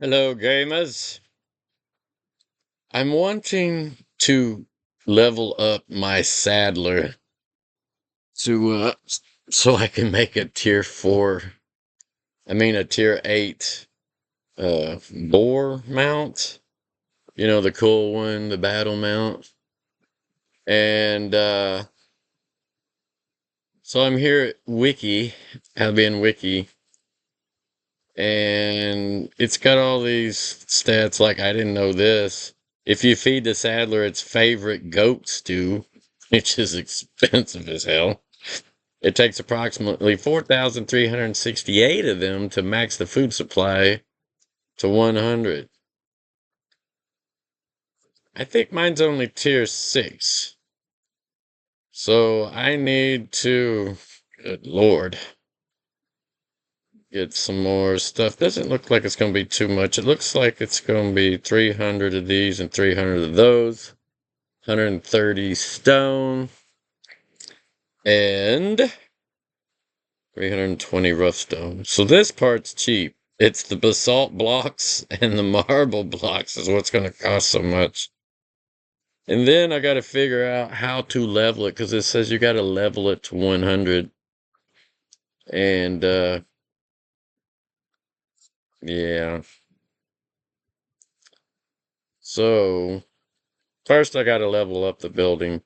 Hello, gamers. I'm wanting to level up my saddler to so I can make a a tier 8 boar mount. You know, the cool one, the battle mount. And so I'm here at Albion Wiki, and it's got all these stats like I didn't know this. If you feed the saddler its favorite goat stew, which is expensive as hell, it takes approximately 4,368 of them to max the food supply to 100. I think mine's only tier 6. So I need to, good lord, get some more stuff. Doesn't look like it's going to be too much. It looks like it's going to be 300 of these and 300 of those. 130 stone. And 320 rough stone. So this part's cheap. It's the basalt blocks and the marble blocks is what's going to cost so much. And then I got to figure out how to level it because it says you got to level it to 100. And yeah. So first I got to level up the building.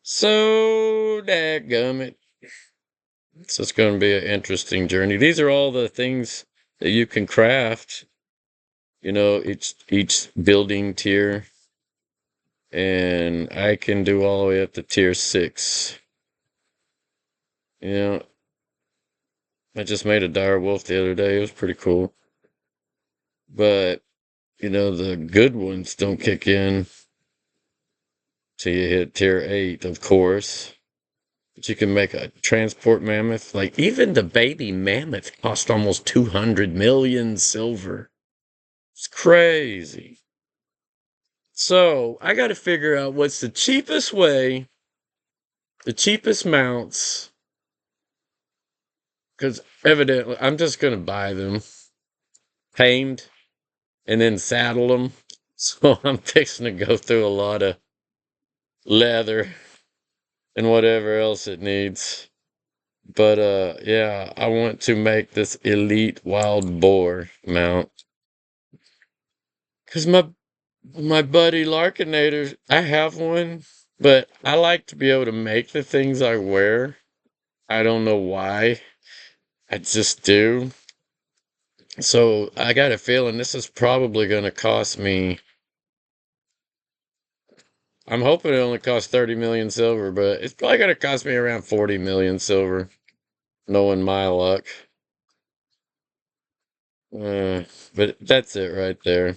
So dadgummit. So it's going to be an interesting journey. These are all the things that you can craft. You know, each building tier. And I can do all the way up to tier 6. You know, I just made a dire wolf the other day. It was pretty cool. But, you know, the good ones don't kick in till you hit tier 8, of course. But you can make a transport mammoth. Like, even the baby mammoth cost almost 200 million silver. It's crazy. So, I got to figure out what's the cheapest way, the cheapest mounts, because evidently I'm just going to buy them tamed and then saddle them. So I'm fixing to go through a lot of leather and whatever else it needs. But yeah, I want to make this elite wild boar mount. Cause my buddy Larkinator, I have one, but I like to be able to make the things I wear. I don't know why. I just do. So I got a feeling this is probably going to cost me. I'm hoping it only costs 30 million silver, but it's probably going to cost me around 40 million silver, knowing my luck. But that's it right there.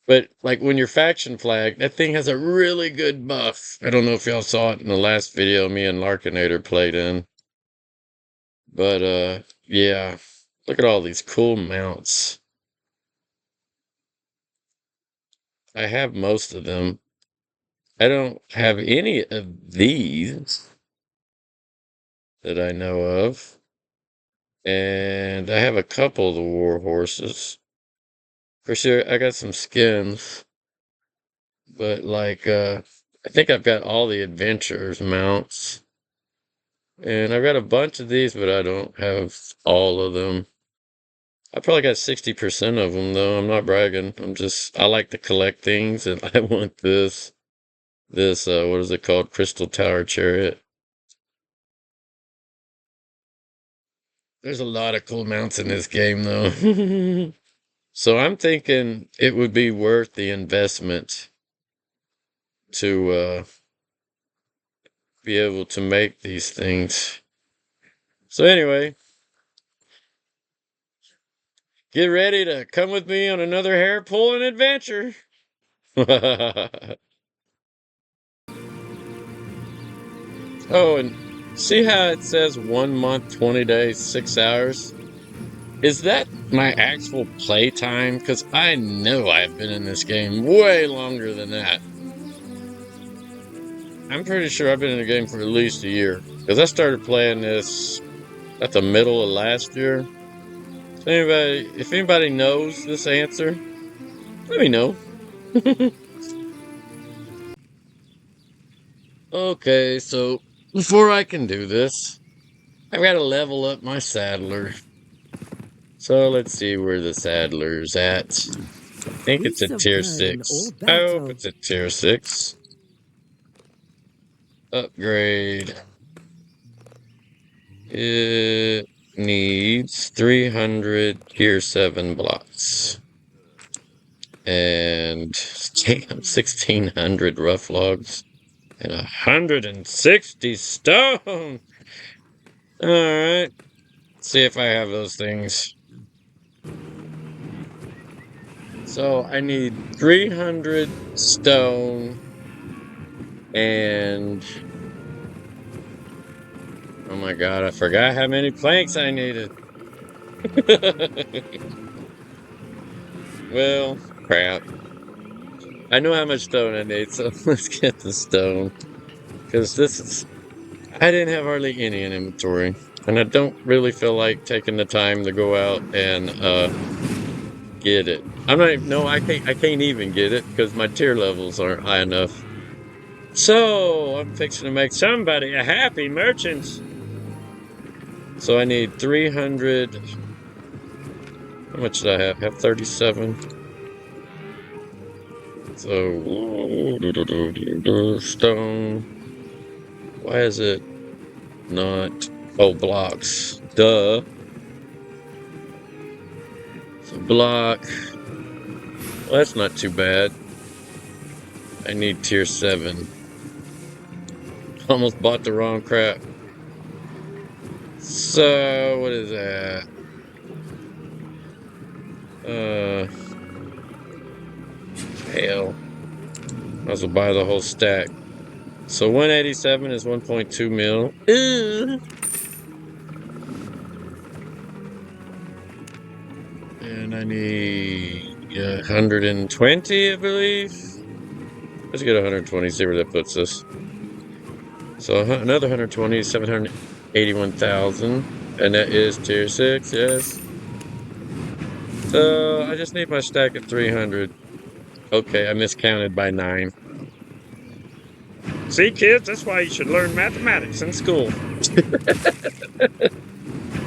But like when you're faction flag, that thing has a really good buff. I don't know if y'all saw it in the last video me and Larkinator played in. But yeah, look at all these cool mounts. I have most of them. I don't have any of these that I know of. And I have a couple of the war horses. For sure, I got some skins. But like I think I've got all the adventurers mounts. And I've got a bunch of these, but I don't have all of them. I probably got 60% of them though. I'm not bragging. I like to collect things and I want this what is it called? Crystal Tower Chariot. There's a lot of cool mounts in this game though. So I'm thinking it would be worth the investment to be able to make these things. So anyway, get ready to come with me on another hair pulling adventure. Oh, and see how it says 1 month, 20 days, 6 hours? Is that my actual playtime? Because I know I've been in this game way longer than that. I'm pretty sure I've been in the game for at least a year. Because I started playing this at the middle of last year. If anybody knows this answer, let me know. Okay, so before I can do this, I've got to level up my saddler. So let's see where the saddler's at. I think it's He's a so tier good in 6. all I hope battle. it's a tier 6. Upgrade. It needs 300 tier 7 blocks. And damn, 1,600 rough logs. And 160 stone! Alright. See if I have those things. So I need 300 stone and oh my god, I forgot how many planks I needed. Well, crap. I know how much stone I need, so let's get the stone. Because I didn't have hardly any in inventory. And I don't really feel like taking the time to go out and get it. I'm not even, no, I can't even get it because my tier levels aren't high enough. So I'm fixing to make somebody a happy merchant. So I need 300. How much did I have? Have 37. So stone. Why is it not? Oh, blocks. Duh. So block. Well, that's not too bad. I need tier 7. Almost bought the wrong crap. So what is that? Uh, hell. Might as well buy the whole stack. So 187 is 1.2 mil. And I need 120, I believe. Let's get 120, see where that puts us. So another 120, 781,000. And that is tier 6, yes. So I just need my stack at 300. Okay, I miscounted by 9. See, kids, that's why you should learn mathematics in school.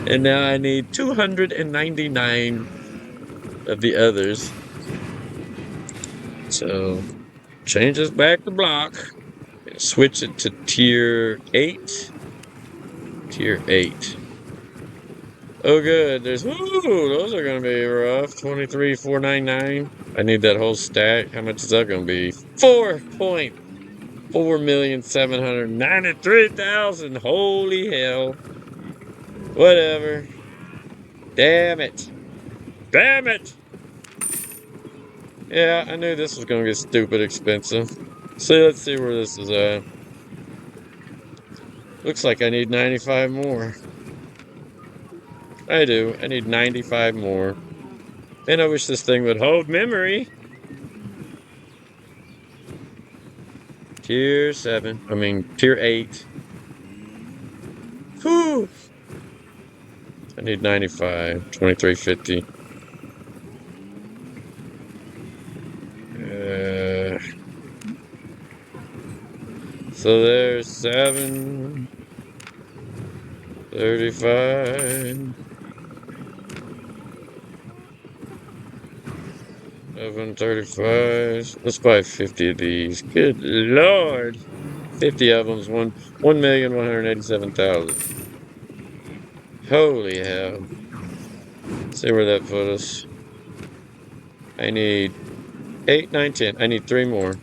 And now I need 299 of the others. So change this back to block. Switch it to tier 8. Tier 8. Oh, good. Those are going to be rough. 23,499. I need that whole stack. How much is that going to be? 4,793,000. Holy hell. Whatever. Damn it. Damn it. Yeah, I knew this was going to get stupid expensive. So let's see where this is at. Looks like I need 95 more. I do. I need 95 more. And I wish this thing would hold memory. Tier 7. I mean, tier 8. Whew. I need 95. 2350. So there's 7. 35. 735. Let's buy 50 of these. Good Lord. 50 of them's 1,187,000. Holy hell. See where that put us. I need 8, 9, 10. I need 3 more.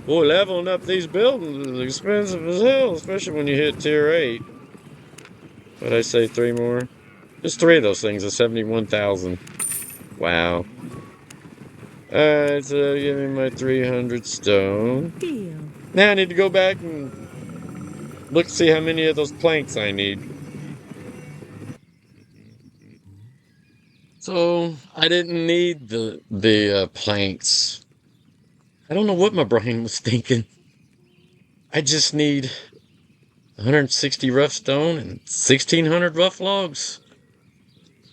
Boy, leveling up these buildings is expensive as hell, especially when you hit tier 8. But I say 3 more. Just 3 of those things are 71,000. Wow. Alright, so give me my 300 stone. Now I need to go back and look see how many of those planks I need. So I didn't need the planks. I don't know what my brain was thinking. I just need 160 rough stone and 1,600 rough logs.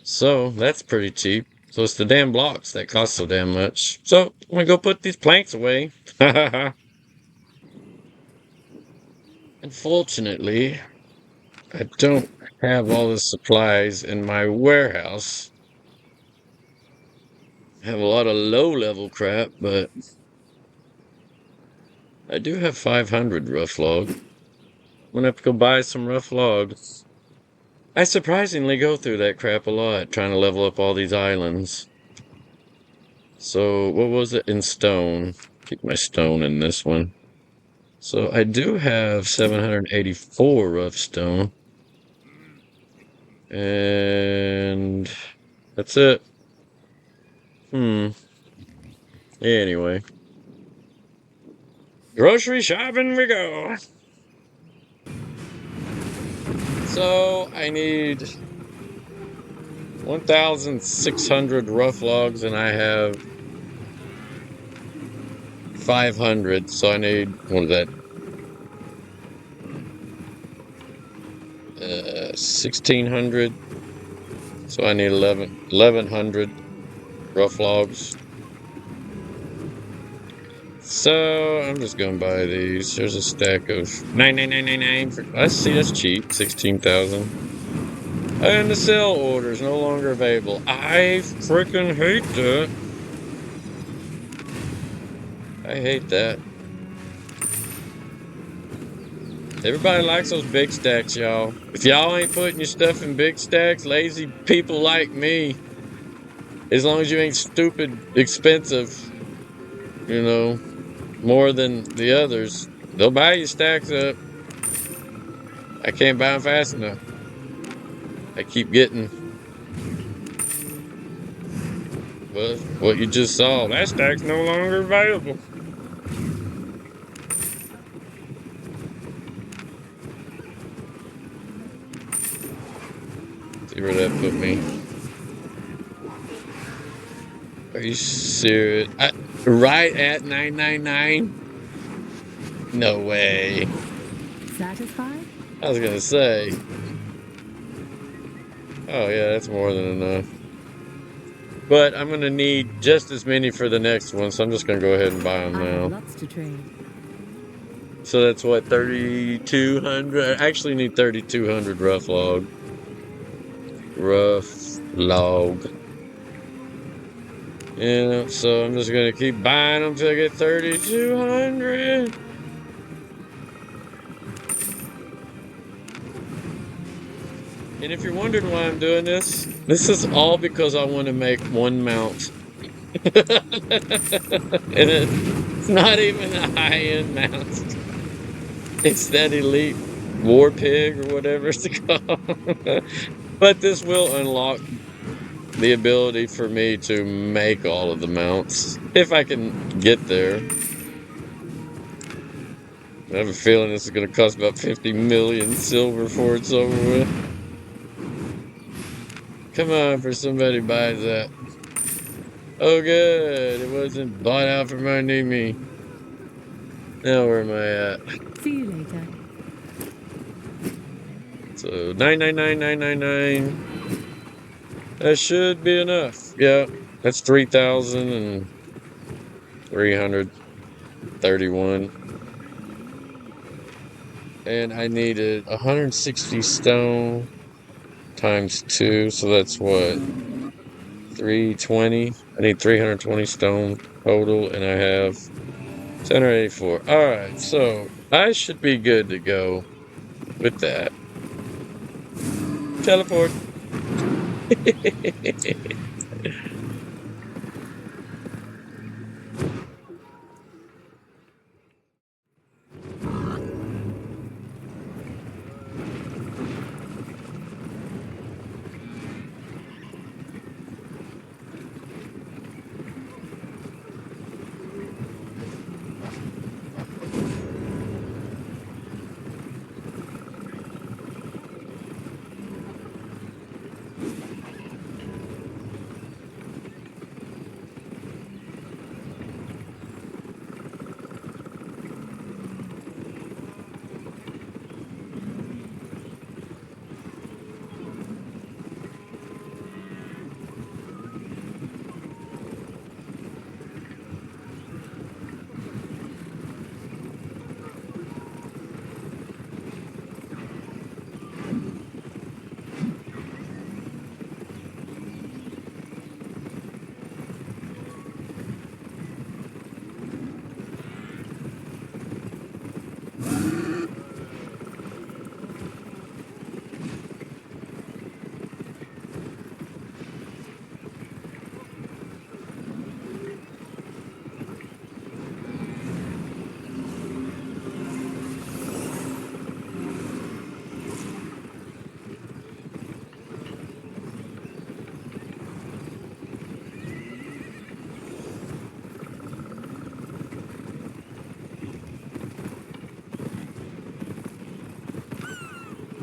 So that's pretty cheap. So it's the damn blocks that cost so damn much. So I'm gonna go put these planks away. Unfortunately, I don't have all the supplies in my warehouse. I have a lot of low-level crap, but I do have 500 rough log. I'm gonna have to go buy some rough logs. I surprisingly go through that crap a lot, trying to level up all these islands. So, what was it in stone? Keep my stone in this one. So, I do have 784 rough stone. And that's it. Anyway. Grocery shopping we go. So, I need 1,600 rough logs, and I have 500. So, I need, what is that? 1,600. So, I need 1,100 rough logs. So I'm just gonna buy these. There's a stack of 9,999 for. Let's see, that's cheap. 16,000. And the sell order is no longer available. I freaking hate that. I hate that. Everybody likes those big stacks, y'all. If y'all ain't putting your stuff in big stacks, lazy people like me, as long as you ain't stupid expensive, you know, more than the others, they'll buy your stacks up. I can't buy them fast enough. I keep getting, well, what you just saw. That stack's no longer available. See where that put me. Are you serious? Right at 999? No way. Satisfied? I was gonna say. Oh yeah, that's more than enough. But I'm gonna need just as many for the next one, so I'm just gonna go ahead and buy them I have now. lots to trade. So that's what, 3,200? I actually need 3,200 rough log. Rough log. Yeah, so I'm just gonna keep buying them till I get 3,200. And if you're wondering why I'm doing this is all because I want to make one mount. And it's not even a high-end mount. It's that elite war pig or whatever it's called. But this will unlock the ability for me to make all of the mounts if I can get there. I have a feeling this is going to cost about 50 million silver before it's over with. Come on, for somebody buys that. Oh, good. It wasn't bought out from underneath me. Now where am I at? See you later. So 999,999. That should be enough. Yeah, that's 3,331. And I needed 160 stone times 2, so that's what? 320. I need 320 stone total, and I have 784. All right, so I should be good to go with that. Teleport.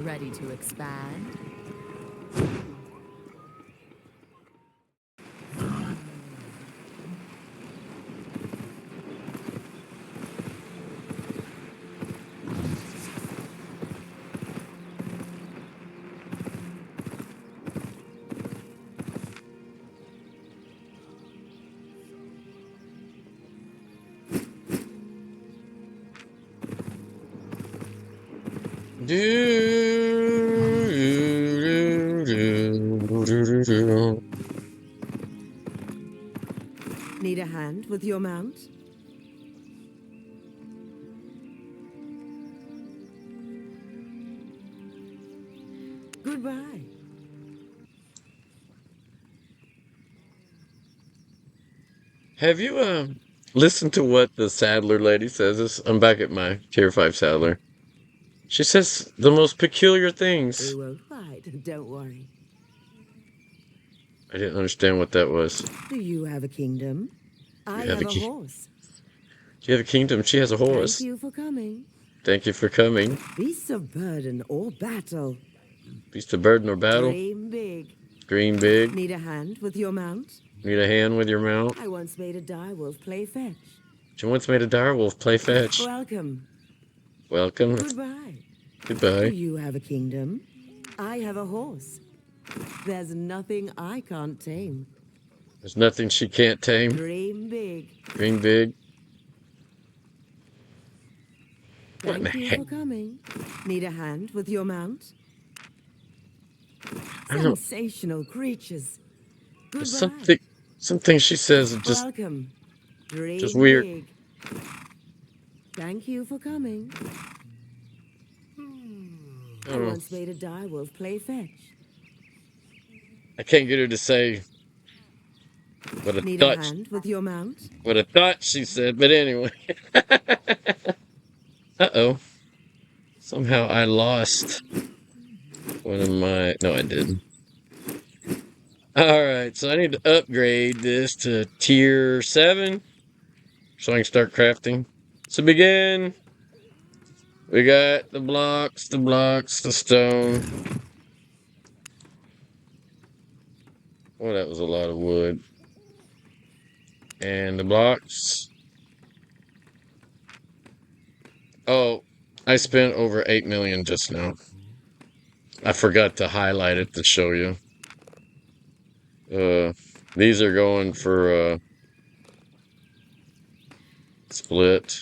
Ready to expand? Need a hand with your mount? Goodbye. Have you listened to what the saddler lady says? I'm back at my tier 5 saddler. She says the most peculiar things. He won't bite, don't worry. I didn't understand what that was. Do you have a kingdom? I You have have a a horse. You have a kingdom. She has a Thank horse. you for coming. Thank you for coming. Beasts of burden or battle. Beast of burden or battle. Dream big. Dream big. Need a hand with your mount? Need a hand with your mount. I once made a direwolf play fetch. She once made a direwolf play fetch. Welcome. Welcome. Goodbye. Goodbye. Do you have a kingdom? I have a horse. There's nothing I can't tame. There's nothing she can't tame. Dream big. Dream big. What in the Thank you heck? for coming. Need a hand with your mount? I don't know. Sensational creatures. There's Goodbye. something she says is just Welcome. Dream weird. big. Thank you for coming. I Oh, once made a direwolf play fetch. I can't get her to say what I Need a thought. hand with your mount? What I thought she said, but anyway. Uh-oh. Somehow I lost one of my... No, I didn't. Alright, so I need to upgrade this to tier 7 so I can start crafting. So begin. We got the blocks, the stone. Oh, that was a lot of wood. And the blocks. Oh, I spent over 8 million just now. I forgot to highlight it to show you. These are going for split.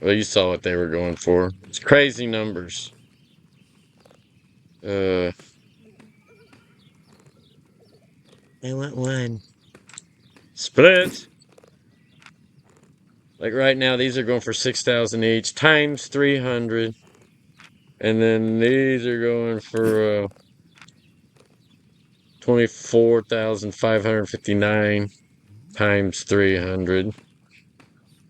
Well, you saw what they were going for. It's crazy numbers. I want one. Split. Like right now, these are going for 6,000 each times 300. And then these are going for 24,559 times 300.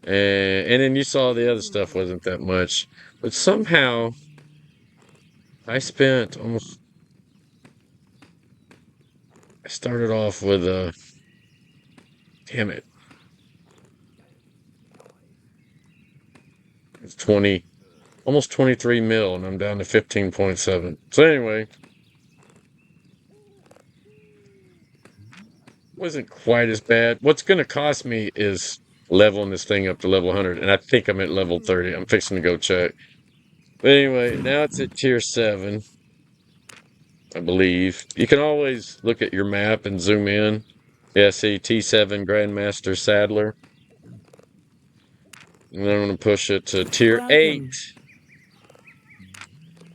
And then you saw the other stuff wasn't that much. But somehow I spent almost... I started off with damn it. It's 20, almost 23 mil, and I'm down to 15.7. So anyway, wasn't quite as bad. What's going to cost me is leveling this thing up to level 100, and I think I'm at level 30. I'm fixing to go check. But anyway, now it's at tier 7, I believe. You can always look at your map and zoom in. Yeah, see, T7 Grandmaster Saddler. And then I'm going to push it to tier 8. Welcome.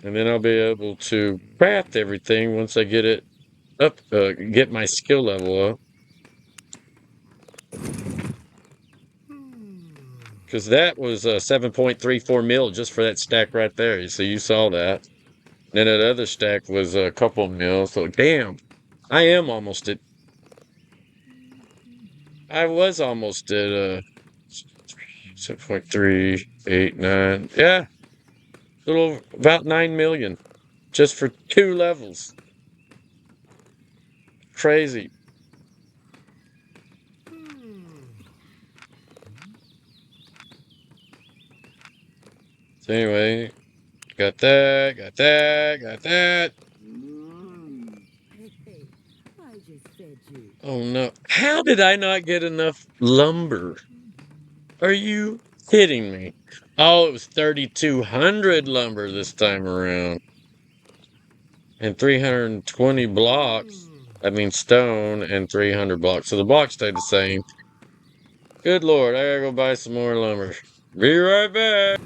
And then I'll be able to craft everything once I get it up, get my skill level up. Because that was 7.34 mil just for that stack right there. So you saw that. And then that other stack was a couple mil. So damn, I am almost at... I was almost at 7.389. Yeah, a little about 9 million just for 2 levels. Crazy. So anyway, got that, got that, got that. Hey, I just fed you. Oh no. How did I not get enough lumber? Are you kidding me? Oh, it was 3,200 lumber this time around. And 320 blocks. I mean stone and 300 blocks. So the blocks stayed the same. Good Lord, I gotta go buy some more lumber. Be right back.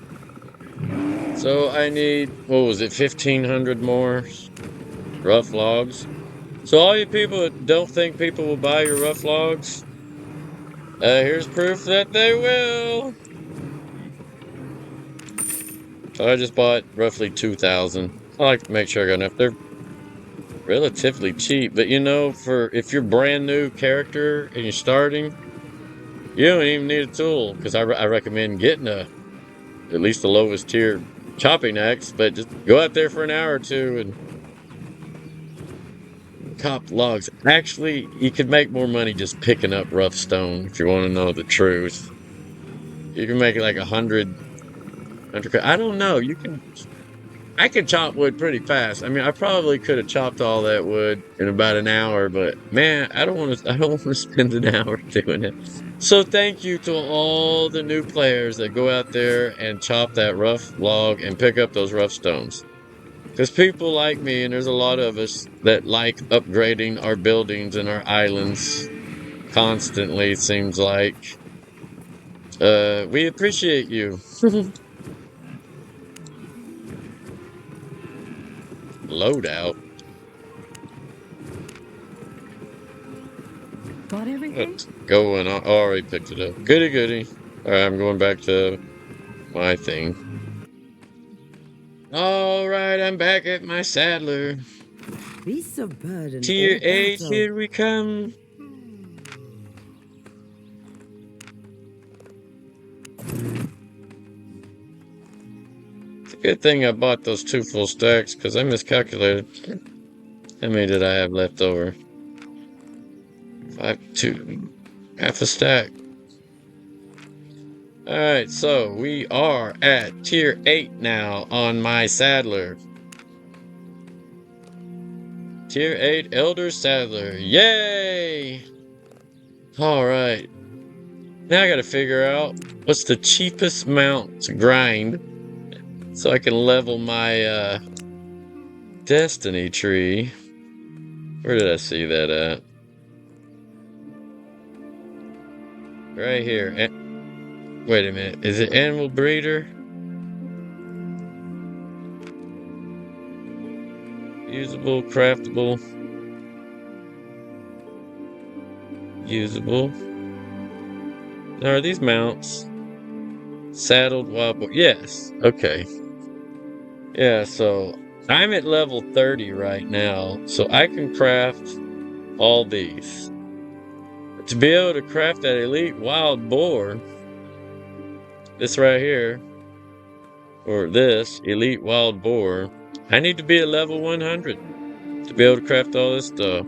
So I need, what was it, 1,500 more rough logs? So all you people that don't think people will buy your rough logs, here's proof that they will. So I just bought roughly 2,000. I like to make sure I got enough. They're relatively cheap, but you know, for if you're brand new character and you're starting, you don't even need a tool because I recommend getting at least the lowest tier chopping axe, but just go out there for an hour or two and cop logs. Actually, you could make more money just picking up rough stone if you want to know the truth. You can make like 100. I don't know. I can chop wood pretty fast. I mean, I probably could have chopped all that wood in about an hour, but man, I don't want to. I don't want to spend an hour doing it. So thank you to all the new players that go out there and chop that rough log and pick up those rough stones. Because people like me, and there's a lot of us that like upgrading our buildings and our islands constantly. It seems like we appreciate you. Loadout. Got everything? What's going on? Oh, I already picked it up. Goody goody. All right, I'm going back to my thing. All right, I'm back at my saddler. Beasts of burden Tier or 8, battle. here we come. It's a good thing I bought those 2 full stacks because I miscalculated. How many did I have left over? 5, 2, half a stack. All right, so we are at tier 8 now on my saddler. Tier 8 Elder Saddler. Yay! All right. Now I gotta figure out what's the cheapest mount to grind so I can level my destiny tree. Where did I see that at? Right here. Wait a minute. Is it animal breeder? Usable, craftable, usable. Now are these mounts saddled wild boar? Yes. Okay. Yeah, so I'm at level 30 right now, so I can craft all these. To be able to craft that elite wild boar, this right here, or this elite wild boar, I need to be at level 100 to be able to craft all this stuff.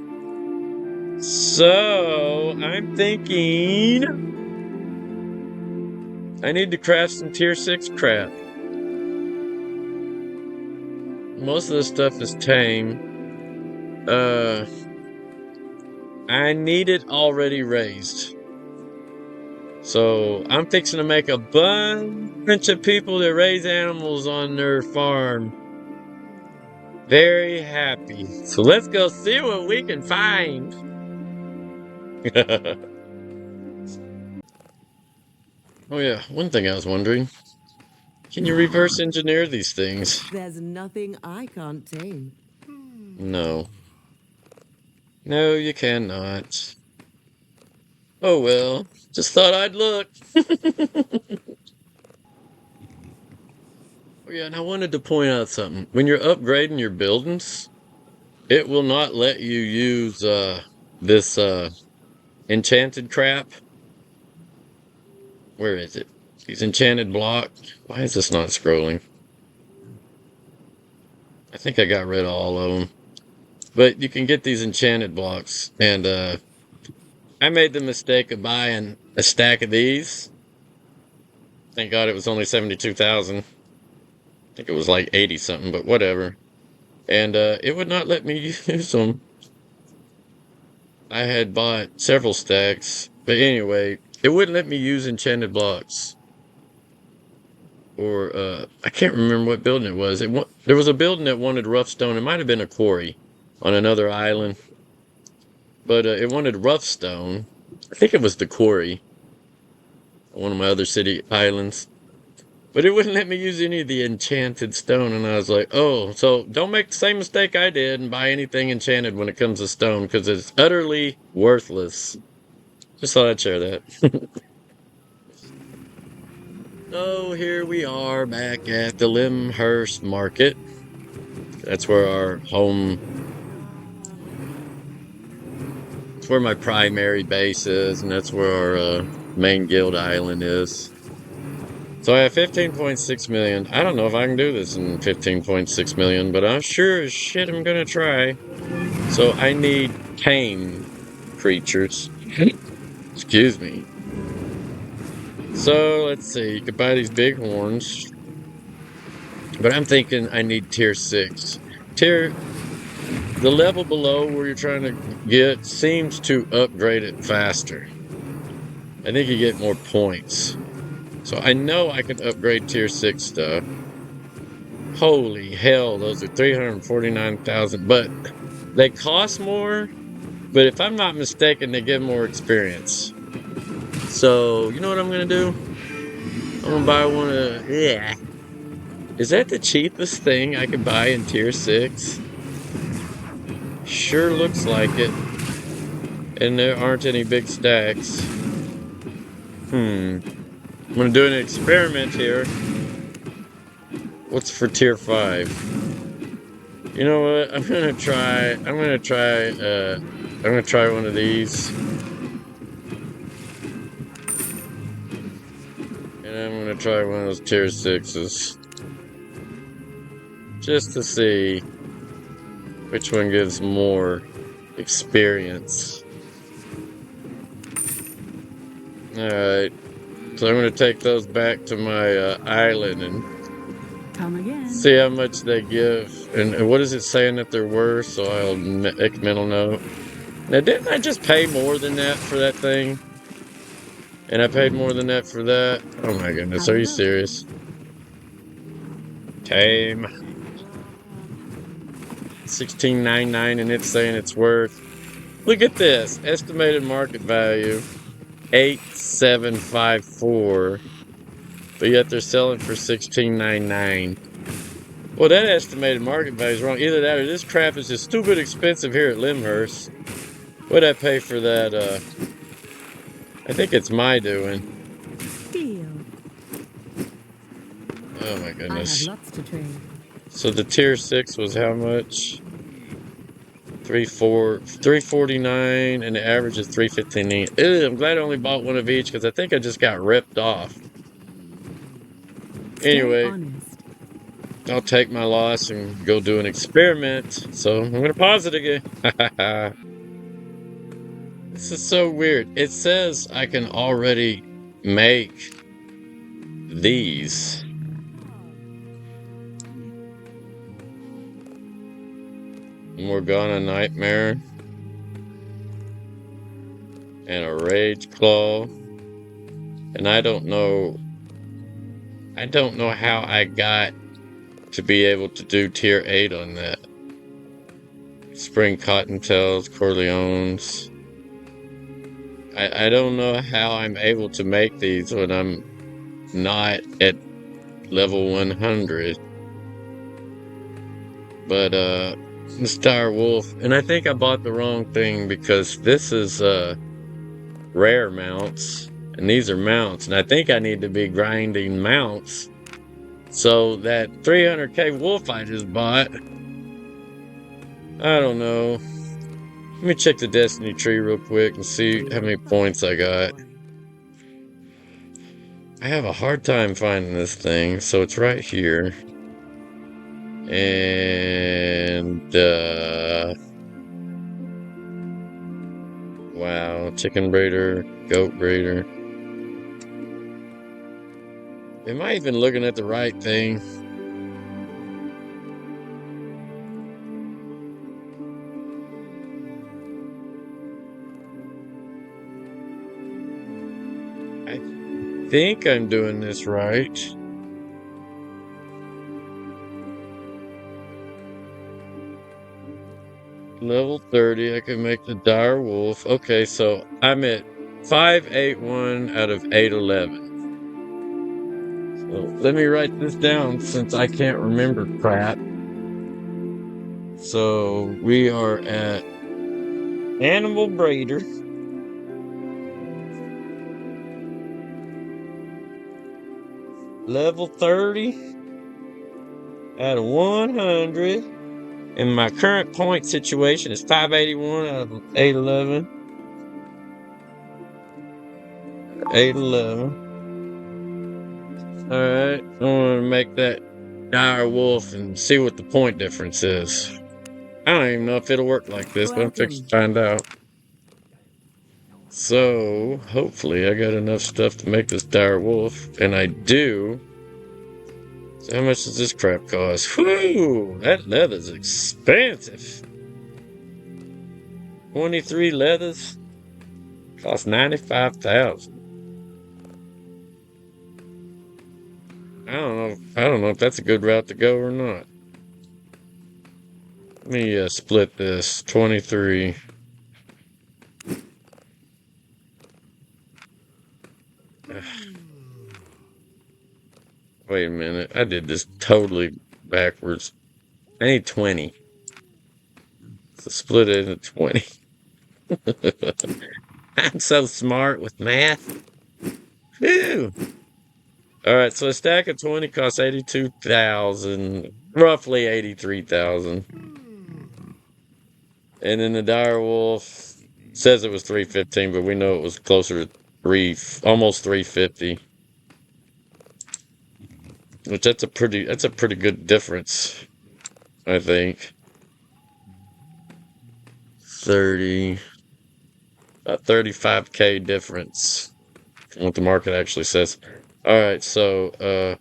So I'm thinking I need to craft some tier 6 crap. Most of this stuff is tame. I need it already raised. So I'm fixing to make a bunch of people that raise animals on their farm very happy. So let's go see what we can find. Oh yeah, one thing I was wondering. Can you reverse engineer these things? There's nothing I can't tame. No. No, you cannot. Oh well, just thought I'd look. Oh yeah, and I wanted to point out something. When you're upgrading your buildings, it will not let you use this enchanted crap. Where is it? These enchanted blocks. Why is this not scrolling? I think I got rid of all of them. But you can get these enchanted blocks, and I made the mistake of buying a stack of these. Thank God it was only 72,000. think it was like 80 something, but whatever. And it would not let me use them. I had bought several stacks, but anyway, it wouldn't let me use enchanted blocks. Or I can't remember what building it was. There was a building that wanted rough stone. It might have been a quarry on another island, but it wanted rough stone. I think it was the quarry on one of my other city islands. But it wouldn't let me use any of the enchanted stone, and I was like, oh, so don't make the same mistake I did and buy anything enchanted when it comes to stone, because it's utterly worthless. Just thought I'd share that. So here we are back at the Limhurst Market. That's where our home, it's where my primary base is, and that's where our main guild island is. So I have 15.6 million. I don't know if I can do this in 15.6 million, but I'm sure as shit I'm gonna try. So I need tame creatures. Excuse me. So let's see. You could buy these big horns, but I'm thinking I need tier 6. The level below where you're trying to get seems to upgrade it faster. I think you get more points. So I know I can upgrade tier 6 stuff. Holy hell, those are 349,000, but they cost more. But if I'm not mistaken, they give more experience. So, you know what I'm gonna do? I'm gonna buy one of, yeah. Is that the cheapest thing I could buy in tier 6? Sure looks like it. And there aren't any big stacks. I'm gonna do an experiment here. What's for tier 5? You know what? I'm gonna try one of these. And I'm gonna try one of those tier 6s. Just to see which one gives more experience. Alright. So I'm gonna take those back to my island and Come again. see how much they give. And what is it saying that they're worth? So I'll make a mental note. Now, didn't I just pay more than that for that thing? And I paid more than that for that? Oh my goodness, are you serious? Tame. 16.99, and it's saying it's worth. Look at this. Estimated market value 8,754. But yet they're selling for 16.99. Well, that estimated market value is wrong. Either that or this crap is just stupid expensive here at Limhurst. What'd I pay for that? I think it's my doing. Deal. Oh my goodness. I have lots to trade. So the tier 6 was how much? 349, and the average is 315. Ew, I'm glad I only bought one of each because I think I just got ripped off. Anyway, I'll take my loss and go do an experiment. So I'm gonna pause it again. This is so weird. It says I can already make these. Morgana Nightmare. And a Rage Claw. And I don't know how I got to be able to do tier 8 on that. Spring Cottontails, Corleones. I don't know how I'm able to make these when I'm not at level 100. But, Star Wolf. And I think I bought the wrong thing because this is, rare mounts. And these are mounts. And I think I need to be grinding mounts. So that 300k wolf I just bought, I don't know. Let me check the destiny tree real quick and see how many points I got. I have a hard time finding this thing, so it's right here. And, wow, chicken breeder, goat breeder. Am I even looking at the right thing? think I'm doing this right. Level 30, I can make the dire wolf. Okay, so I'm at 581 out of 811. So let me write this down since I can't remember crap. So we are at animal breeder. Level 30 out of 100. And my current point situation is 581 out of 811. 811. Alright, I want to make that dire wolf and see what the point difference is. I don't even know if it'll work like this, but I'm fixing to find out. So, hopefully I got enough stuff to make this dire wolf, and I do. So how much does this crap cost? Whew, that leather's expensive. 23 leathers cost 95,000. I don't know if that's a good route to go or not. Let me split this 23. Wait a minute. I did this totally backwards. I need 20. So split it into 20. I'm so smart with math. Whew. All right, so a stack of 20 costs 82,000, roughly 83,000. And then the dire wolf says it was 315, but we know it was closer to almost 350. Which that's a pretty good difference, I think. 30 35K difference from what the market actually says. All right, so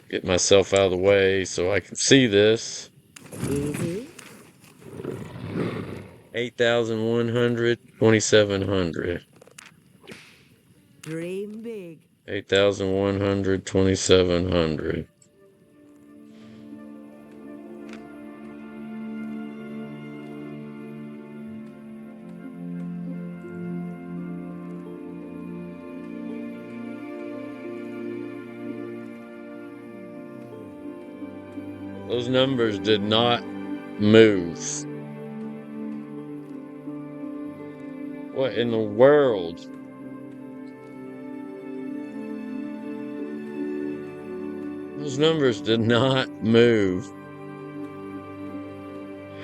get myself out of the way so I can see this. Easy. 8,100, 2,700. Dream big. 8,100, 2,700. Those numbers did not move. What in the world? Those numbers did not move.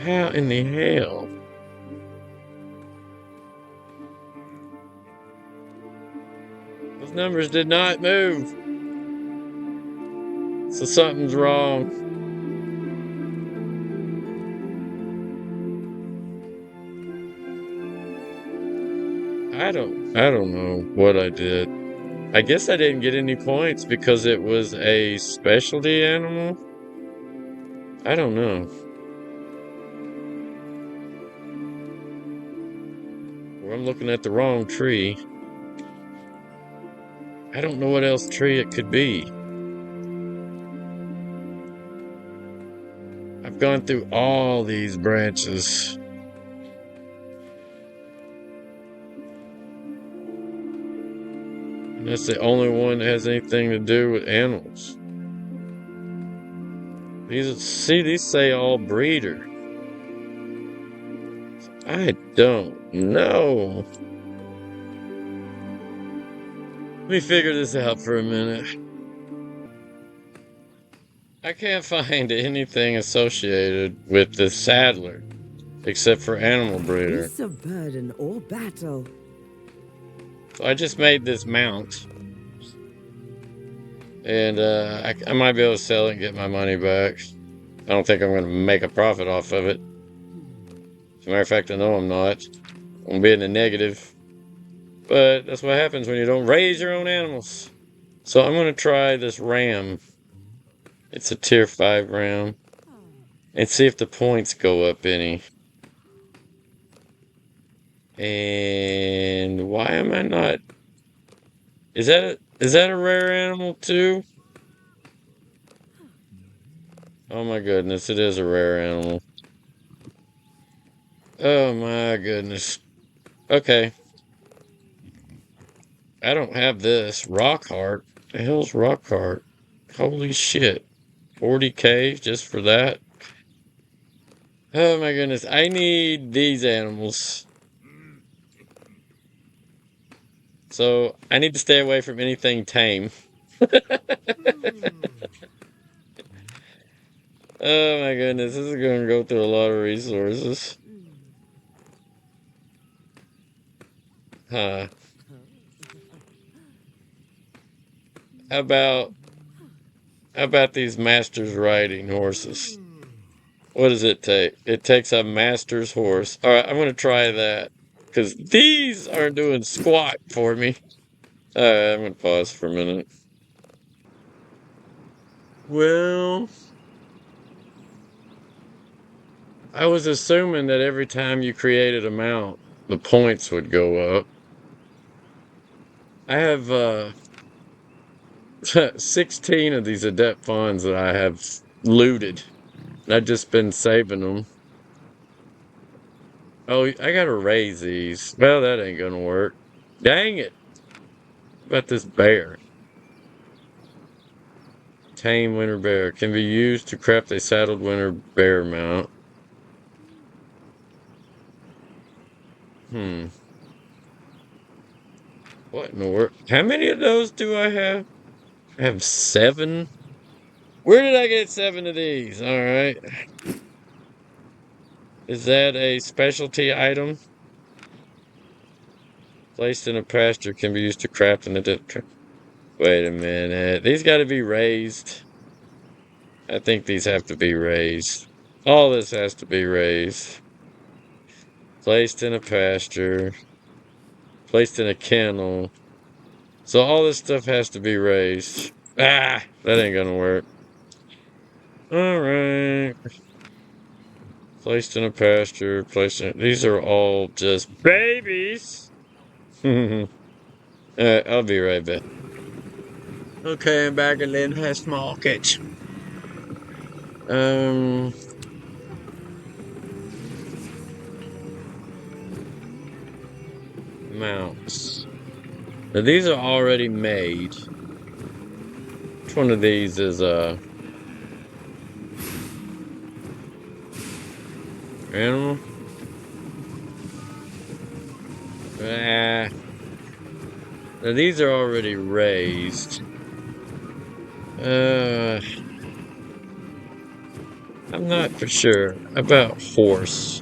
How in the hell? Those numbers did not move. So something's wrong. I don't know what I did. I guess I didn't get any points because it was a specialty animal. I don't know. Or I'm looking at the wrong tree. I don't know what else tree it could be. I've gone through all these branches. And that's the only one that has anything to do with animals. These say all breeder. I don't know. Let me figure this out for a minute. I can't find anything associated with the saddler except for animal breeder. Beasts of burden or battle. So I just made this mount. And I might be able to sell it and get my money back. I don't think I'm going to make a profit off of it. As a matter of fact, I know I'm not. I'm going to be in the negative. But that's what happens when you don't raise your own animals. So I'm going to try this ram. It's a tier 5 ram. And see if the points go up any. And why am I not... Is that Is that a rare animal too? Oh my goodness, it is a rare animal. Oh my goodness. Okay. I don't have this. Rock heart. The hell's rock heart? Holy shit. 40K just for that? Oh my goodness. I need these animals. So I need to stay away from anything tame. Oh my goodness. This is going to go through a lot of resources. Huh. How about how about these masters riding horses? What does it take? It takes a master's horse. All right, I'm going to try that because these aren't doing squat for me. All right, I'm going to pause for a minute. Well, I was assuming that every time you created a mount, the points would go up. I have 16 of these adept funds that I have looted. I've just been saving them. Oh, I gotta raise these. Well, that ain't gonna work. Dang it. What about this bear? Tame winter bear can be used to craft a saddled winter bear mount. Hmm. What in the world? How many of those do I have? I have 7. Where did I get 7 of these? All right. Is that a specialty item? Placed in a pasture can be used to craft an adept. Wait a minute. These got to be raised. I think these have to be raised. All this has to be raised. Placed in a pasture. Placed in a kennel. So all this stuff has to be raised. Ah, that ain't gonna work. All right. Placed in a pasture. Placed in. These are all just babies. Alright, I'll be right back. Okay, I'm back in Lyndhurst Market. Um, mounts. Now these are already made. Which one of these is animal? Ah, now these are already raised. I'm not for sure about horse.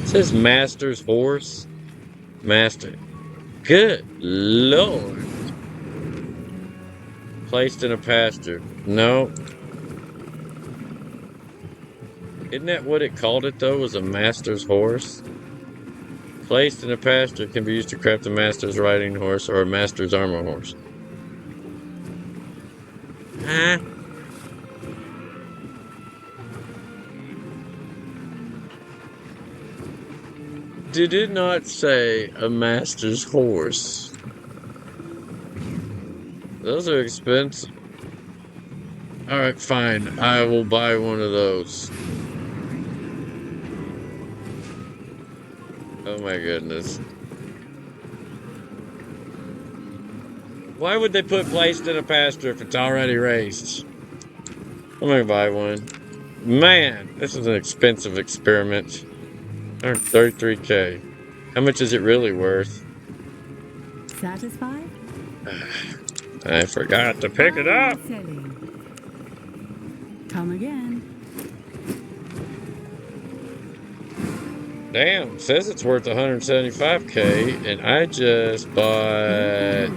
It says master's horse. Master. Good Lord. Placed in a pasture. No. Isn't that what it called it though? Was a master's horse? Placed in a pasture can be used to craft a master's riding horse or a master's armor horse. Huh? Did it not say a master's horse? Those are expensive. Alright, fine. I will buy one of those. Oh my goodness. Why would they put placed in a pasture if it's already raised? I'm gonna buy one. Man, this is an expensive experiment. 33K. How much is it really worth? Satisfied? I forgot to pick it Buying up. or selling? Come again. Damn, says it's worth 175K, and I just bought.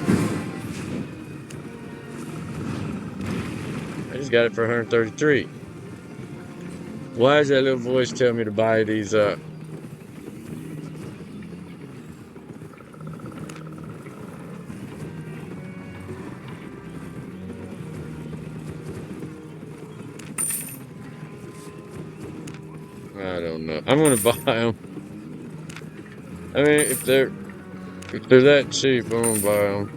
I just got it for 133. Why does that little voice tell me to buy these up? I don't know. I'm gonna buy them. I mean, if they're that cheap, I'm gonna buy them.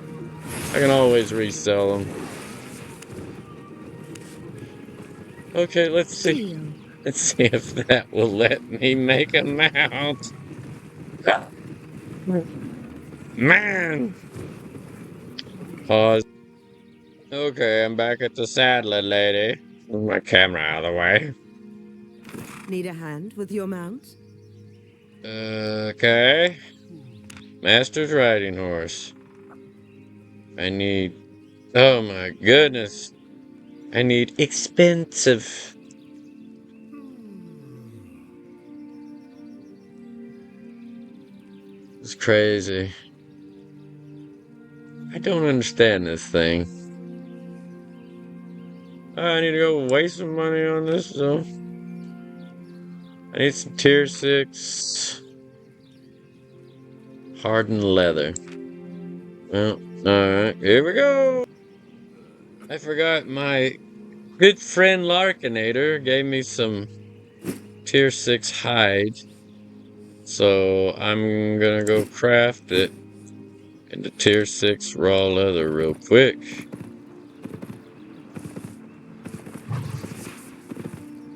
I can always resell them. Okay, let's see. Deal. Let's see if that will let me make a mount. Man! Pause. Okay, I'm back at the saddler lady. Move my camera out of the way. Need a hand with your mount? Okay. Master's riding horse. I need. Oh my goodness. I need expensive. It's crazy. I don't understand this thing. I need to go waste some money on this, though. I need some tier 6 hardened leather. Well, alright, here we go. I forgot my good friend Larkinator gave me some tier 6 hide. So I'm gonna go craft it into tier 6 raw leather real quick.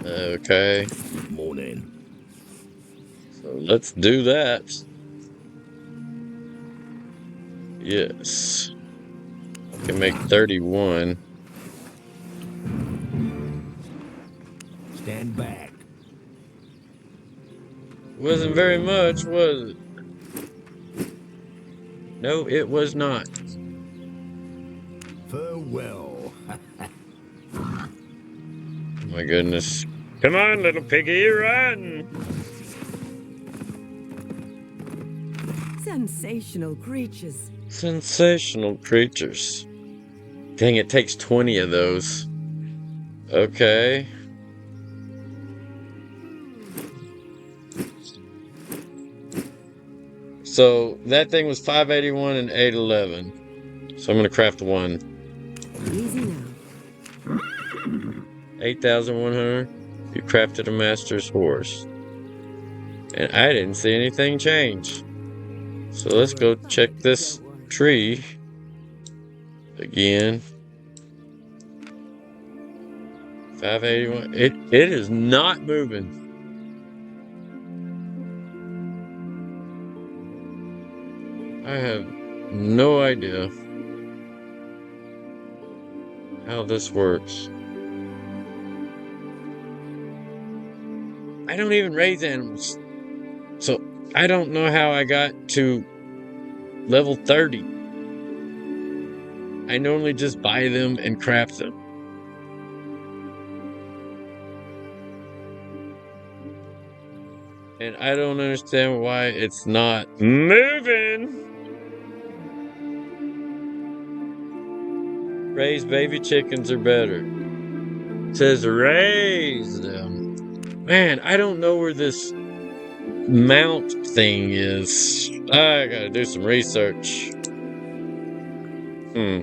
Okay. Morning. So let's do that. Yes. I can make 31. Stand back. Wasn't very much, was it? No, it was not. Farewell. Oh my goodness. Come on, little piggy, run! Sensational creatures. Sensational creatures. Dang, it takes 20 of those. Okay. So that thing was 581 and 811. So I'm gonna craft one. Easy now. 8,100. You crafted a master's horse. And I didn't see anything change. So let's go check this tree again. 581. It is not moving. I have no idea how this works. I don't even raise animals. So I don't know how I got to level 30. I normally just buy them and craft them. And I don't understand why it's not moving. Raised baby chickens are better. It says raise them. Man, I don't know where this mount thing is. I gotta do some research. Yeah,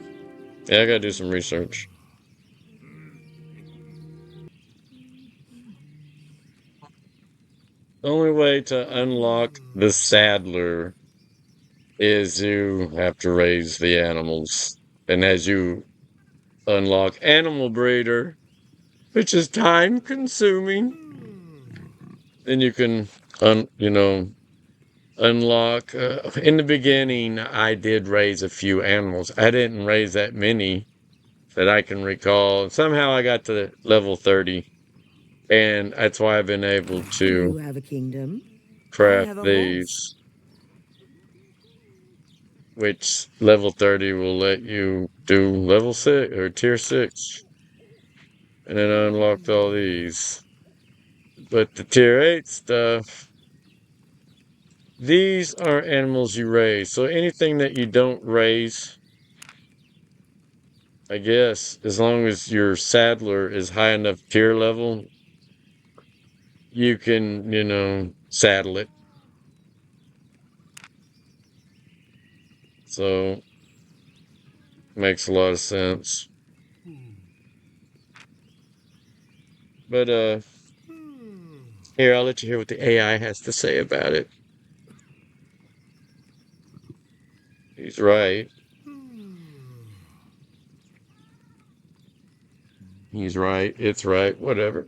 I gotta do some research. The only way to unlock the saddler is you have to raise the animals. And as you unlock animal breeder, which is time consuming, then you can unlock. In the beginning, I did raise a few animals. I didn't raise that many that I can recall. Somehow I got to level 30, and that's why I've been able to You have a kingdom. I craft have a horse. these, which level 30 will let you do level 6 or tier 6. And then I unlocked all these. But the tier 8 stuff, these are animals you raise. So anything that you don't raise, I guess, as long as your saddler is high enough tier level, you can, saddle it. So, makes a lot of sense. But, here, I'll let you hear what the AI has to say about it. He's right. He's right. It's right. Whatever.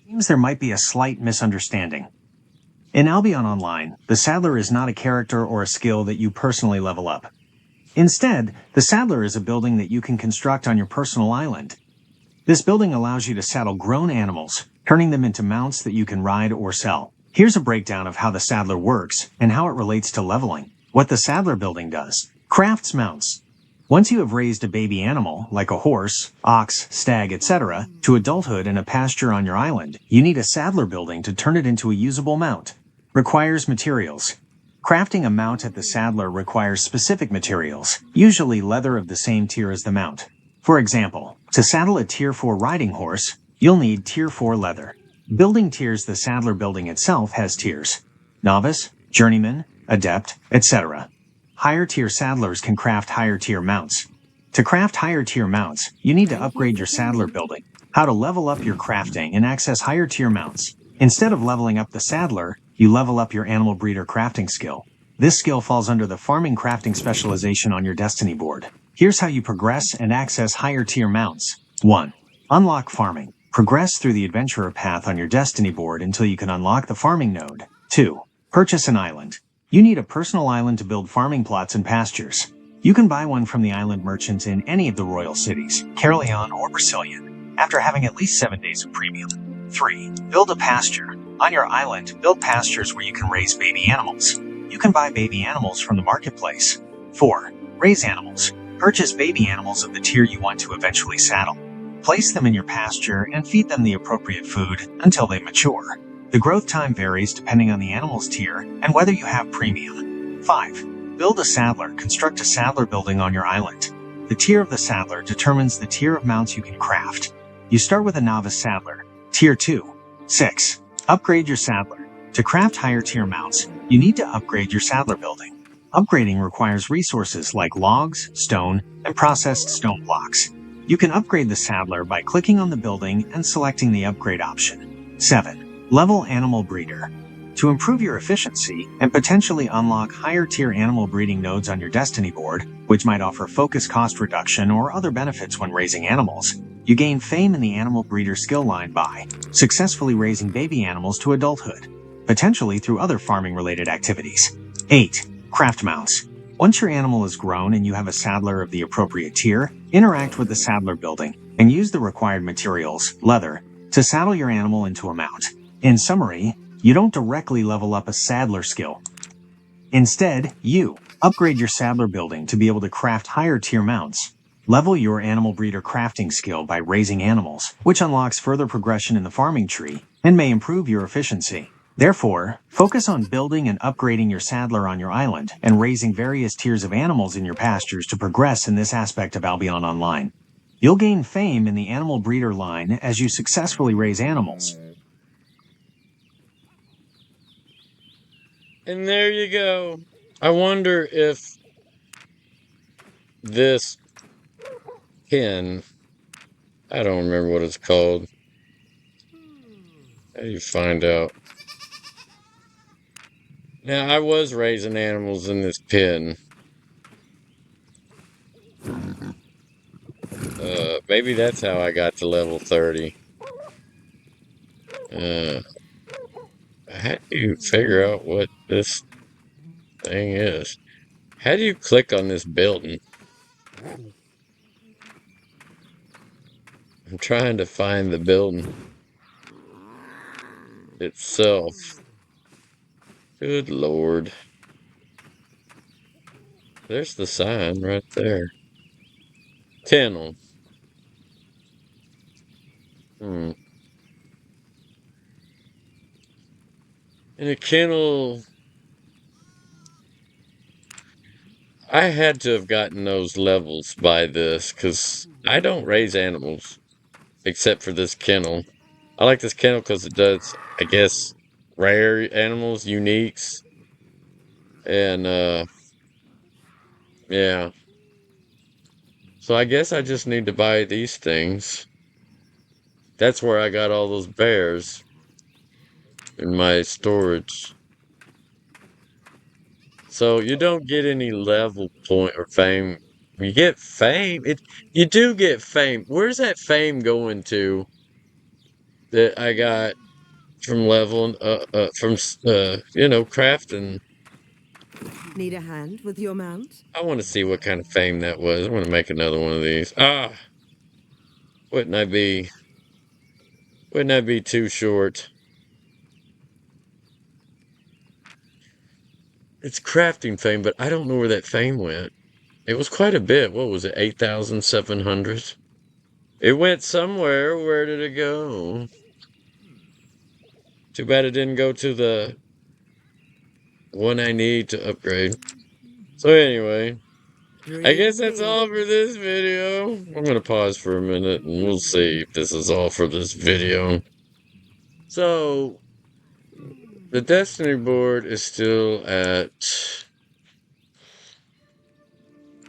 Seems there might be a slight misunderstanding. In Albion Online, the Saddler is not a character or a skill that you personally level up. Instead, the Saddler is a building that you can construct on your personal island. This building allows you to saddle grown animals, turning them into mounts that you can ride or sell. Here's a breakdown of how the Saddler works and how it relates to leveling. What the Saddler building does. Crafts mounts. Once you have raised a baby animal, like a horse, ox, stag, etc., to adulthood in a pasture on your island, you need a Saddler building to turn it into a usable mount. Requires materials. Crafting a mount at the Saddler requires specific materials, usually leather of the same tier as the mount. For example, to saddle a Tier 4 riding horse, you'll need Tier 4 leather. Building tiers. The Saddler building itself has tiers: novice, journeyman, adept, etc. Higher tier saddlers can craft higher tier mounts. To craft higher tier mounts, you need to Thank you upgrade for your Saddler coming. building. How to level up your crafting and access higher tier mounts. Instead of leveling up the Saddler, you level up your animal breeder crafting skill. This skill falls under the farming crafting specialization on your destiny board. Here's how you progress and access higher tier mounts. 1. Unlock farming. Progress through the adventurer path on your destiny board until you can unlock the farming node. 2. Purchase an island. You need a personal island to build farming plots and pastures. You can buy one from the island merchants in any of the royal cities, Caerleon or Brazilian, after having at least 7 days of premium. 3. Build a pasture. On your island, build pastures where you can raise baby animals. You can buy baby animals from the marketplace. 4. Raise animals. Purchase baby animals of the tier you want to eventually saddle. Place them in your pasture and feed them the appropriate food until they mature. The growth time varies depending on the animal's tier and whether you have premium. 5. Build a saddler. Construct a saddler building on your island. The tier of the saddler determines the tier of mounts you can craft. You start with a novice saddler, tier 2. 6. Upgrade your saddler. To craft higher tier mounts, you need to upgrade your saddler building. Upgrading requires resources like logs, stone, and processed stone blocks. You can upgrade the saddler by clicking on the building and selecting the upgrade option. 7. Level animal breeder. To improve your efficiency and potentially unlock higher tier animal breeding nodes on your destiny board, which might offer focus cost reduction or other benefits when raising animals, you gain fame in the animal breeder skill line by successfully raising baby animals to adulthood, potentially through other farming related activities. 8. Craft mounts. Once your animal is grown and you have a saddler of the appropriate tier, interact with the saddler building and use the required materials, leather, to saddle your animal into a mount. In summary, you don't directly level up a saddler skill. Instead, you upgrade your saddler building to be able to craft higher tier mounts. Level your animal breeder crafting skill by raising animals, which unlocks further progression in the farming tree and may improve your efficiency. Therefore, focus on building and upgrading your saddler on your island and raising various tiers of animals in your pastures to progress in this aspect of Albion Online. You'll gain fame in the animal breeder line as you successfully raise animals. And there you go. I wonder if this pin, I don't remember what it's called. How do you find out? Now, I was raising animals in this pen. Maybe that's how I got to level 30. Uh, how do you figure out what this thing is? How do you click on this building? I'm trying to find the building itself. Good Lord. There's the sign right there. Kennel. Hmm. In a kennel, I had to have gotten those levels by this because I don't raise animals except for this kennel. I like this kennel because it does, I guess, rare animals, uniques, and yeah. So I guess I just need to buy these things. That's where I got all those bears in my storage. So you don't get any level point or fame. You get fame. You do get fame. Where's that fame going to that I got from leveling from crafting? Need a hand with your mount? I want to see what kind of fame that was. I want to make another one of these. Ah, wouldn't I be wouldn't I be too short? It's crafting fame, but I don't know where that fame went. It was quite a bit. What was it? 8,700? It went somewhere. Where did it go? Too bad it didn't go to the one I need to upgrade. So anyway, I guess Dream that's big. all for this video. I'm gonna pause for a minute and we'll see if this is all for this video. So the Destiny board is still at.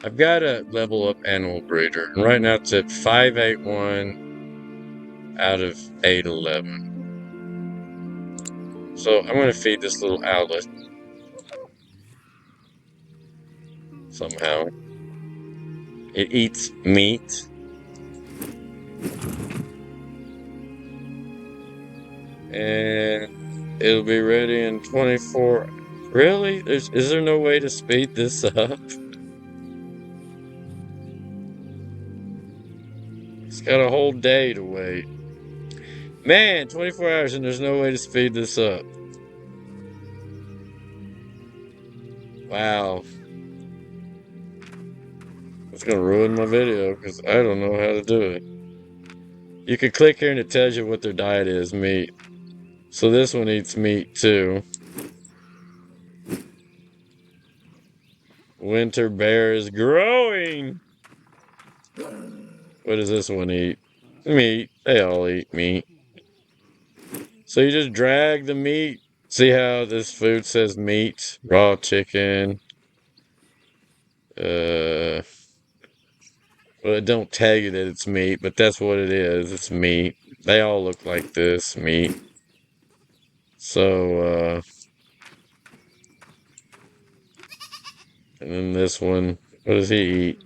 I've got to level up Animal Breeder, and right now it's at 581 out of 811. So I'm gonna feed this little outlet somehow. It eats meat. And it'll be ready in 24. Really? Is there no way to speed this up? It's got a whole day to wait. Man, 24 hours and there's no way to speed this up. Wow. It's gonna ruin my video because I don't know how to do it. You can click here and it tells you what their diet is, meat. So this one eats meat too. Winter bear is growing. What does this one eat? Meat. They all eat meat. So you just drag the meat. See how this food says meat? Raw chicken. Well, it don't tell you that it's meat, but that's what it is. It's meat. They all look like this, meat. So, and then this one, what does he eat?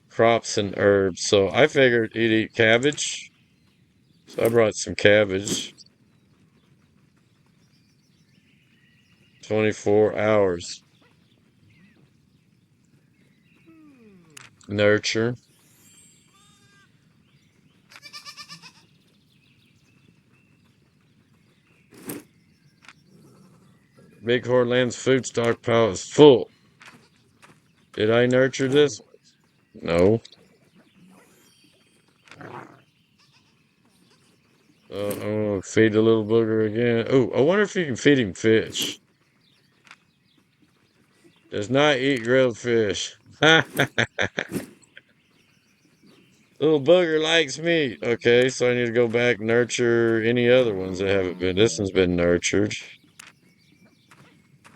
Crops and herbs. So I figured he'd eat cabbage. So I brought some cabbage. 24 hours. Nurture. Bighorn Land's food stockpile is full. Did I nurture this? No. I'm gonna feed the little booger again. Oh, I wonder if you can feed him fish. Does not eat grilled fish. Little booger likes meat. Okay, so I need to go back nurture any other ones that haven't been. This one's been nurtured.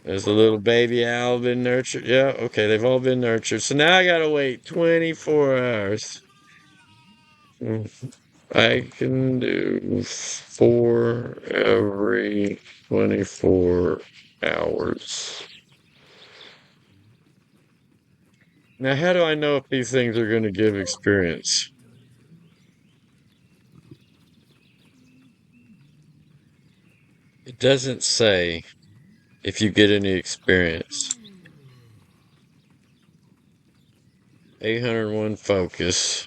There's a little baby owl been nurtured. Yeah, okay, they've all been nurtured. So now I gotta wait 24 hours. I can do 4 every 24 hours. Now, how do I know if these things are going to give experience? It doesn't say if you get any experience. 801 focus.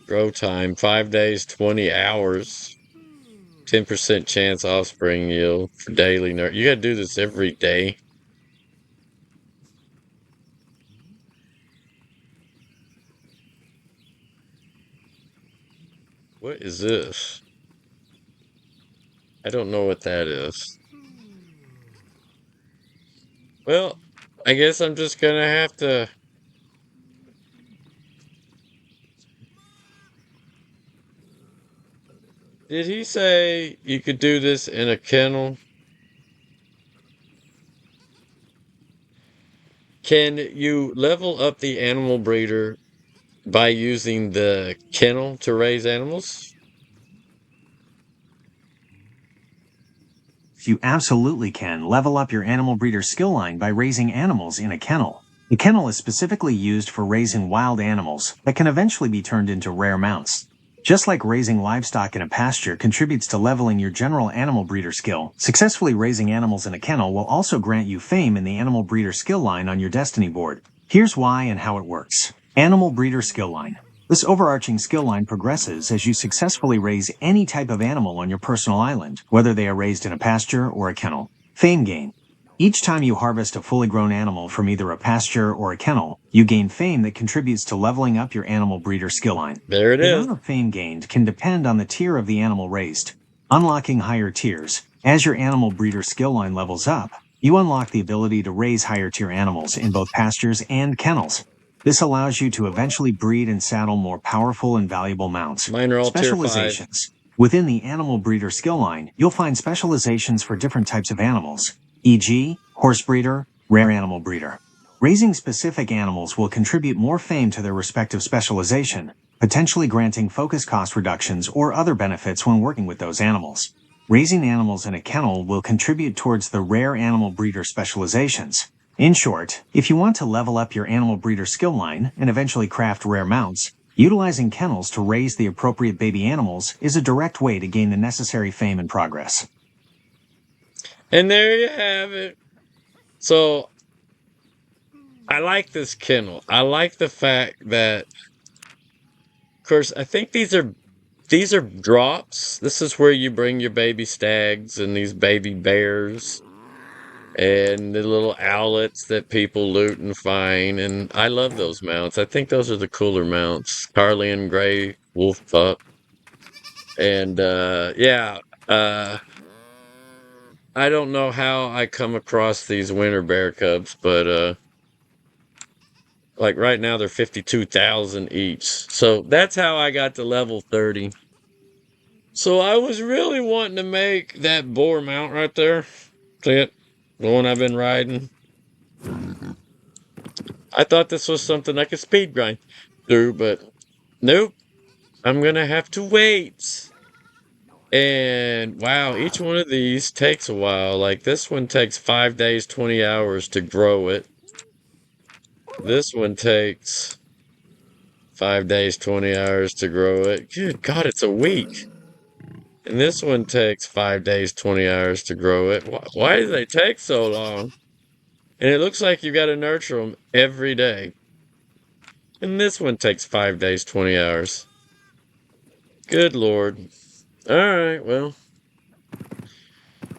Grow time, 5 days, 20 hours. 10% chance offspring yield for daily nurture. You got to do this every day. What is this? I don't know what that is. Well, I guess I'm just gonna have to. Did he say you could do this in a kennel? Can you level up the animal breeder by using the kennel to raise animals? you absolutely can level up your animal breeder skill line by raising animals in a kennel. The kennel is specifically used for raising wild animals that can eventually be turned into rare mounts. Just like raising livestock in a pasture contributes to leveling your general animal breeder skill, successfully raising animals in a kennel will also grant you fame in the animal breeder skill line on your destiny board. Here's why and how it works. Animal breeder skill line. This overarching skill line progresses as you successfully raise any type of animal on your personal island, whether they are raised in a pasture or a kennel. Fame gain. Each time you harvest a fully grown animal from either a pasture or a kennel, you gain fame that contributes to leveling up your animal breeder skill line. There it The is. amount of fame gained can depend on the tier of the animal raised. Unlocking higher tiers. As your animal breeder skill line levels up, you unlock the ability to raise higher tier animals in both pastures and kennels. This allows you to eventually breed and saddle more powerful and valuable mounts. Mine are all tier 5. Specializations. Within the animal breeder skill line, you'll find specializations for different types of animals, e.g., horse breeder, rare animal breeder. Raising specific animals will contribute more fame to their respective specialization, potentially granting focus cost reductions or other benefits when working with those animals. Raising animals in a kennel will contribute towards the rare animal breeder specializations. In short, if you want to level up your animal breeder skill line and eventually craft rare mounts, utilizing kennels to raise the appropriate baby animals is a direct way to gain the necessary fame and progress. And there you have it. So I like this kennel. I like the fact that, of course, I think these are drops. This is where you bring your baby stags and these baby bears and the little owlets that people loot and find. And I love those mounts. I think those are the cooler mounts. Carlian Gray Wolf Pup. And yeah, uh I don't know how I come across these winter bear cubs, but like right now they're 52,000 each. So that's how I got to level 30. So I was really wanting to make that boar mount right there. See it? The one I've been riding. I thought this was something I could speed grind through, but nope. I'm gonna have to wait. And wow, each one of these takes a while. Like this one takes 5 days, 20 hours to grow it. This one takes 5 days, 20 hours to grow it. Good God, it's a week. And this one takes 5 days, 20 hours to grow it. Why do they take so long? And it looks like you got to nurture them every day. And this one takes 5 days, 20 hours. Good Lord. All right, well,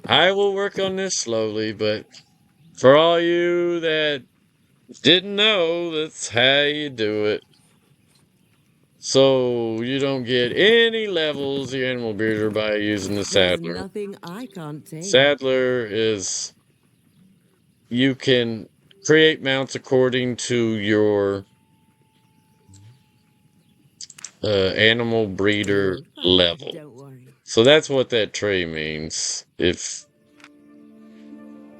I will work on this slowly, but for all you that didn't know, that's how you do it. So you don't get any levels the animal breeder by using the There's saddler. nothing I can't tame. Saddler is you can create mounts according to your animal breeder You're fine. level. Don't worry. So that's what that tree means. If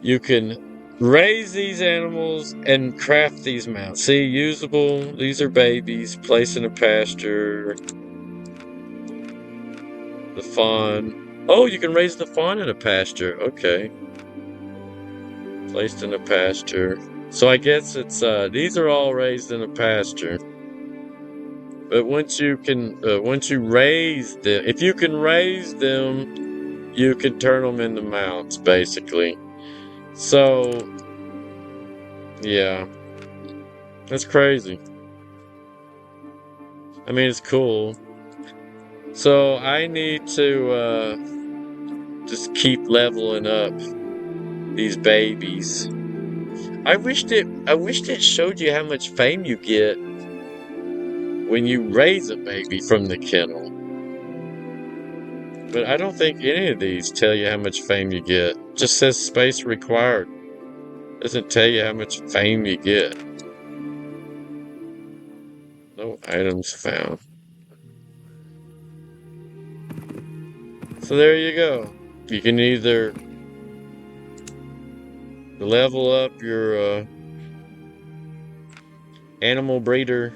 you can raise these animals and craft these mounts. See, usable, these are babies, placed in a pasture. The fawn. Oh, you can raise the fawn in a pasture. Okay. Placed in a pasture. So I guess it's these are all raised in a pasture. But once you raise them, if you can raise them, you can turn them into mounts, basically. So, yeah, that's crazy. I mean, it's cool. So I need to just keep leveling up these babies. I wished it showed you how much fame you get when you raise a baby from the kennel. But I don't think any of these tell you how much fame you get. It just says space required. Doesn't tell you how much fame you get. No items found. So there you go. You can either level up your animal breeder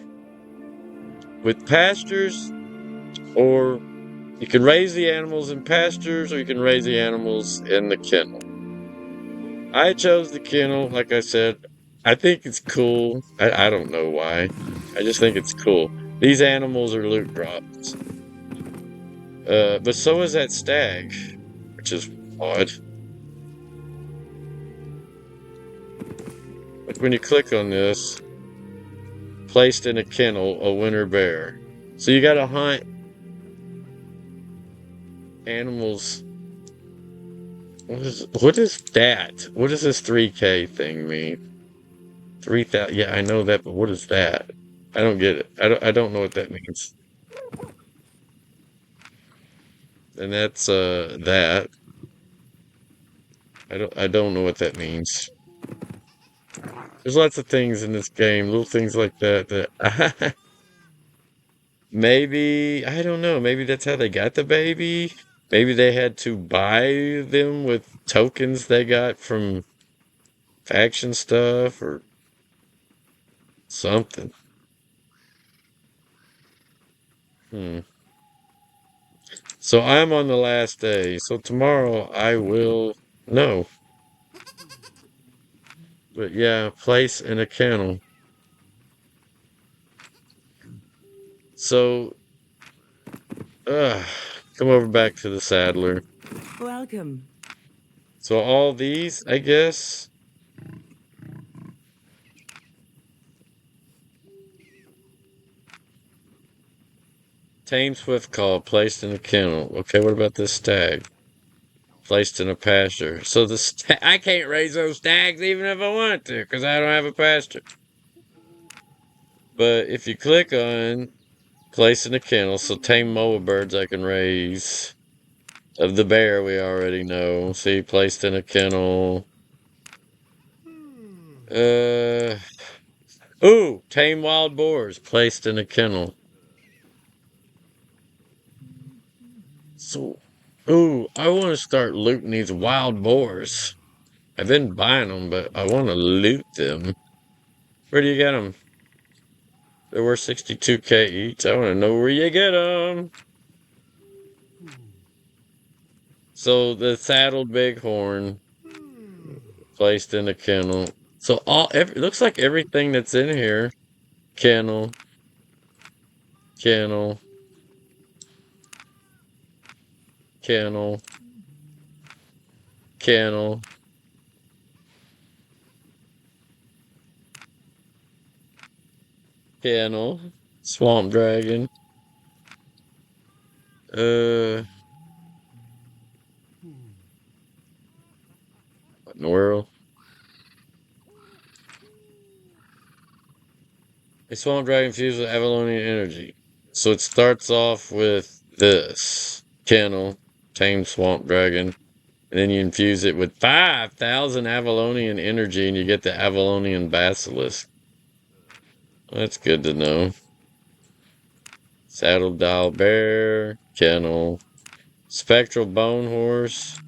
with pastures or You can raise the animals in pastures or you can raise the animals in the kennel. I chose the kennel, like I said. I think it's cool. I don't know why. I just think it's cool. These animals are loot drops. But so is that stag, which is odd. Like when you click on this, placed in a kennel, a winter bear. So you gotta hunt animals. What is that? What does this 3K thing mean? 3,000. Yeah, I know that, but what is that? I don't get it. I don't know what that means. And that's that. I don't know what that means. There's lots of things in this game, little things like that that maybe I don't know. Maybe that's how they got the baby. Maybe they had to buy them with tokens they got from faction stuff or something. Hmm. So I'm on the last day. So tomorrow I will know. But yeah, place in a kennel. So, uh, come over back to the saddler. Welcome. So all these, I guess. Tame swift call placed in a kennel. Okay, what about this stag? Placed in a pasture. So I can't raise those stags even if I want to, because I don't have a pasture. But if you click on place in a kennel, so tame mobile birds I can raise. Of the bear we already know. See, placed in a kennel. Ooh, tame wild boars placed in a kennel. So, ooh, I want to start looting these wild boars. I've been buying them, but I want to loot them. Where do you get them? They're worth 62K each. I want to know where you get them. So the saddled bighorn placed in a kennel. So it looks like everything that's in here, kennel, kennel, kennel, kennel, kennel, swamp dragon. What in the world? A swamp dragon fused with Avalonian energy. So it starts off with this kennel, tame swamp dragon, and then you infuse it with 5,000 Avalonian energy, and you get the Avalonian basilisk. That's good to know. Saddle dial bear, kennel, spectral bone horse.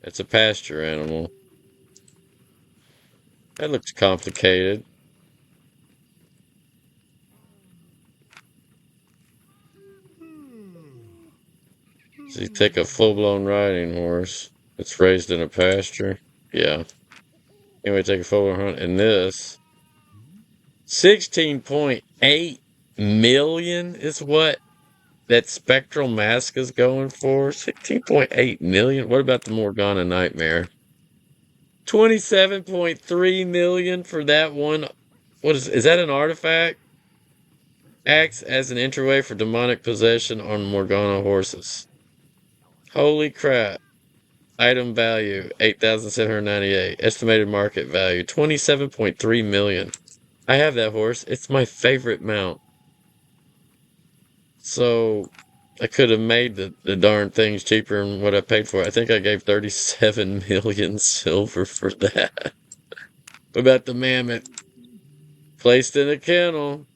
It's a pasture animal. That looks complicated. So you take a full-blown riding horse that's raised in a pasture. Yeah. Anyway, take a full-blown hunt. And this 16.8 million is what that spectral mask is going for. 16.8 million. What about the Morgana Nightmare? 27.3 million for that one. What is that an artifact? Acts as an entryway for demonic possession on Morgana horses. Holy crap. Item value 8,798. Estimated market value 27.3 million. I have that horse. It's my favorite mount. So I could have made the darn things cheaper than what I paid for it. I think I gave 37 million silver for that. What about the mammoth? Placed in a kennel.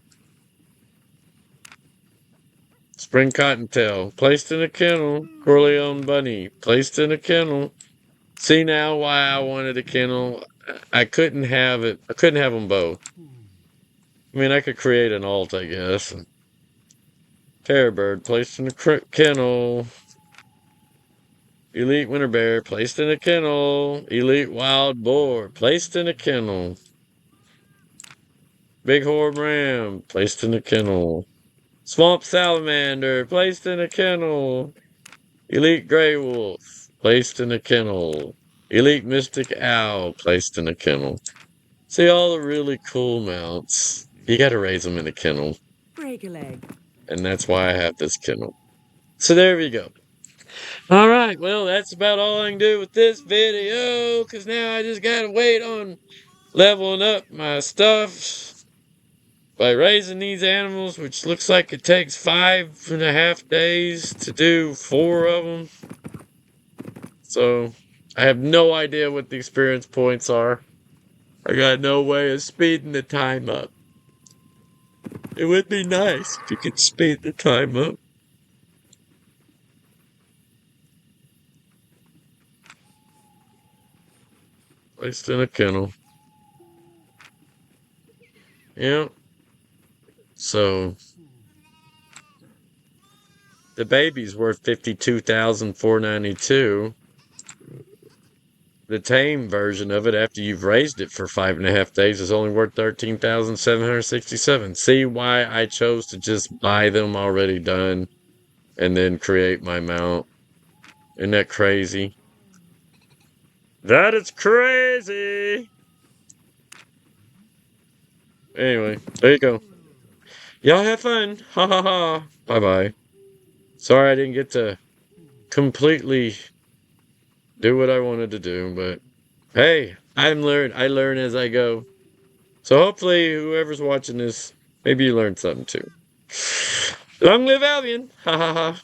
Spring cottontail. Placed in a kennel. Corleone bunny. Placed in a kennel. See now why I wanted a kennel. I couldn't have it. I couldn't have them both. I mean, I could create an alt, I guess. Fair bird placed in a kennel. Elite winter bear placed in a kennel. Elite wild boar placed in a kennel. Big horn ram placed in a kennel. Swamp salamander placed in a kennel. Elite gray wolf placed in a kennel. Elite mystic owl placed in a kennel. See all the really cool mounts. You got to raise them in a kennel. Break a leg. And that's why I have this kennel. So there we go. All right, well, that's about all I can do with this video, because now I just got to wait on leveling up my stuff by raising these animals, which looks like it takes 5.5 days to do 4 of them. So I have no idea what the experience points are. I got no way of speeding the time up. It would be nice if you could speed the time up. Placed in a kennel. Yeah. So the baby's worth $52,492. The tame version of it, after you've raised it for 5.5 days, is only worth $13,767. See why I chose to just buy them already done and then create my mount? Isn't that crazy? That is crazy! Anyway, there you go. Y'all have fun. Ha ha ha. Bye bye. Sorry I didn't get to completely do what I wanted to do, but hey, I learn as I go. So hopefully whoever's watching this, maybe you learned something too. Long live Albion! Ha ha ha.